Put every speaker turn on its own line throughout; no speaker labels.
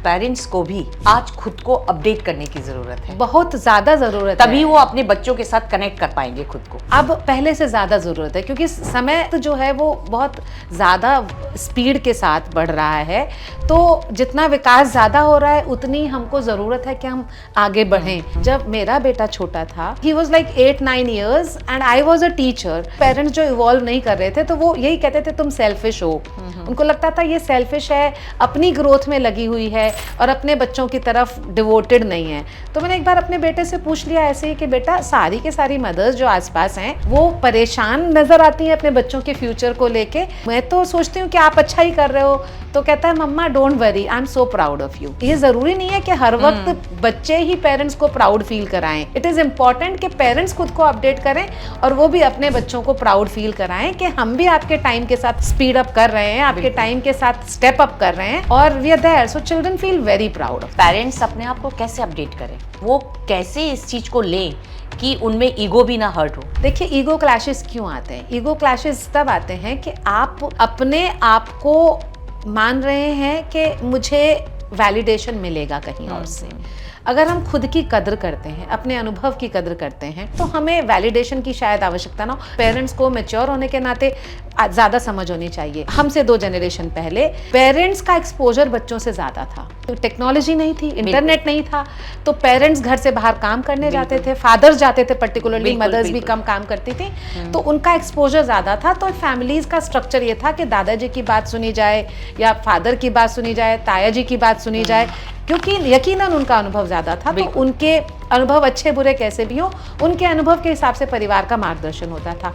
Parents को भी आज खुद को अपडेट करने की जरूरत है,
बहुत ज्यादा जरूरत है,
तभी वो अपने बच्चों के साथ कनेक्ट कर पाएंगे खुद को।
अब पहले से ज्यादा जरूरत है, क्योंकि समय जो है वो बहुत ज्यादा स्पीड के साथ बढ़ रहा है। तो जितना विकास ज्यादा हो रहा है उतनी हमको जरूरत है कि हम आगे बढ़ें। जब मेरा बेटा छोटा था, he was like 8-9 years and I was a teacher. Parents जो इवॉल्व नहीं कर रहे थे तो वो यही कहते थे तुम सेल्फिश हो। उनको लगता था ये सेल्फिश है, अपनी ग्रोथ में लगी हुई है और अपने बच्चों की तरफ डिवोटेड नहीं है। तो मैंने एक बार अपने बेटे से पूछ लिया ऐसे ही कि बेटा, सारी के सारी मदर्स जो आसपास हैं वो परेशान नजर आती हैं अपने बच्चों के फ्यूचर को लेके, मैं तो सोचती हूँ कि आप अच्छा ही कर रहे हो। तो कहता है मम्मा don't worry, I am so proud of you. ये जरूरी नहीं है कि हर वक्त बच्चे ही पेरेंट्स को प्राउड फील कराएं। इट इज इम्पोर्टेंट कि पेरेंट्स खुद को अपडेट करें और वो भी अपने बच्चों को प्राउड फील कराएं कि हम भी आपके टाइम के साथ स्पीड अप कर रहे हैं, आपके टाइम के साथ स्टेप अप कर रहे हैं और we are there, so children feel very proud of.
Parents अपने आप को कैसे अपडेट करें, वो कैसे इस चीज को लें कि उनमें ईगो भी ना हर्ट हो?
देखिए, ईगो क्लैशेस क्यों आते हैं? ईगो क्लैशेस तब आते हैं कि आप अपने आप को मान रहे हैं कि मुझे वैलिडेशन मिलेगा कहीं और से। अगर हम खुद की कदर करते हैं, अपने अनुभव की कदर करते हैं, तो हमें वैलिडेशन की शायद आवश्यकता ना हो। पेरेंट्स को मैच्योर होने के नाते ज़्यादा समझ होनी चाहिए। हमसे 2 जनरेशन पहले पेरेंट्स का एक्सपोजर बच्चों से ज़्यादा था, तो टेक्नोलॉजी नहीं थी, इंटरनेट नहीं था, तो पेरेंट्स घर से बाहर काम करने जाते थे, फादर्स जाते थे, पर्टिकुलरली मदर्स भी कम काम करती थी, तो उनका एक्सपोजर ज़्यादा था। तो फैमिलीज़ का स्ट्रक्चर ये था कि दादाजी की बात सुनी जाए या फादर की बात सुनी जाए, ताया जी की बात सुनी जाए, क्योंकि यकीनन उनका अनुभव ज्यादा था। तो उनके अनुभव अच्छे बुरे कैसे भी हो, उनके अनुभव के हिसाब से परिवार का मार्गदर्शन होता था।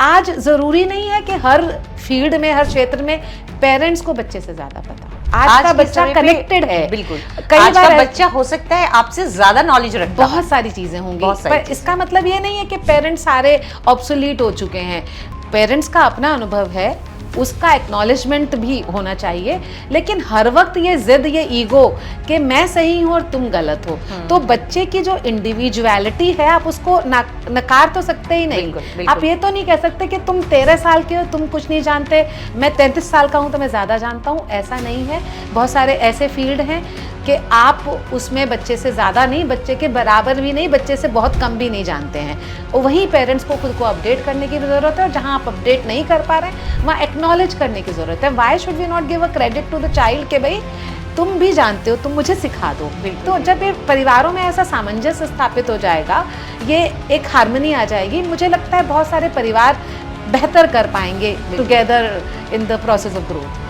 आज जरूरी नहीं है कि हर फील्ड में, हर क्षेत्र में पेरेंट्स को बच्चे से ज्यादा पता। आज का बच्चा कनेक्टेड है,
बिल्कुल।
कई
आज
बार
का बच्चा हो सकता है आपसे ज्यादा नॉलेज रखता है,
बहुत सारी चीजें होंगी, पर इसका मतलब ये नहीं है कि पेरेंट्स सारे ऑब्सोलीट हो चुके हैं। पेरेंट्स का अपना अनुभव है, उसका एक्नॉलेजमेंट भी होना चाहिए, लेकिन हर वक्त ये जिद, ये ईगो कि मैं सही हूं और तुम गलत हो, तो बच्चे की जो इंडिविजुअलिटी है आप उसको नकार तो सकते ही नहीं। बिल्कुल। आप ये तो नहीं कह सकते कि तुम 13 साल के हो, तुम कुछ नहीं जानते, मैं 33 साल का हूं तो मैं ज्यादा जानता हूं। ऐसा नहीं है। बहुत सारे ऐसे फील्ड हैं कि आप उसमें बच्चे से ज़्यादा नहीं, बच्चे के बराबर भी नहीं, बच्चे से बहुत कम भी नहीं जानते हैं। और वहीं पेरेंट्स को खुद को अपडेट करने की ज़रूरत है, और जहाँ आप अपडेट नहीं कर पा रहे हैं वहाँ एक्नॉलेज करने की ज़रूरत है। Why should we not give a credit to the child कि भाई तुम भी जानते हो, तुम मुझे सिखा दो। तो जब ये परिवारों में ऐसा सामंजस्य स्थापित हो जाएगा, ये एक हार्मनी आ जाएगी, मुझे लगता है बहुत सारे परिवार बेहतर कर पाएंगे together in the process of growth.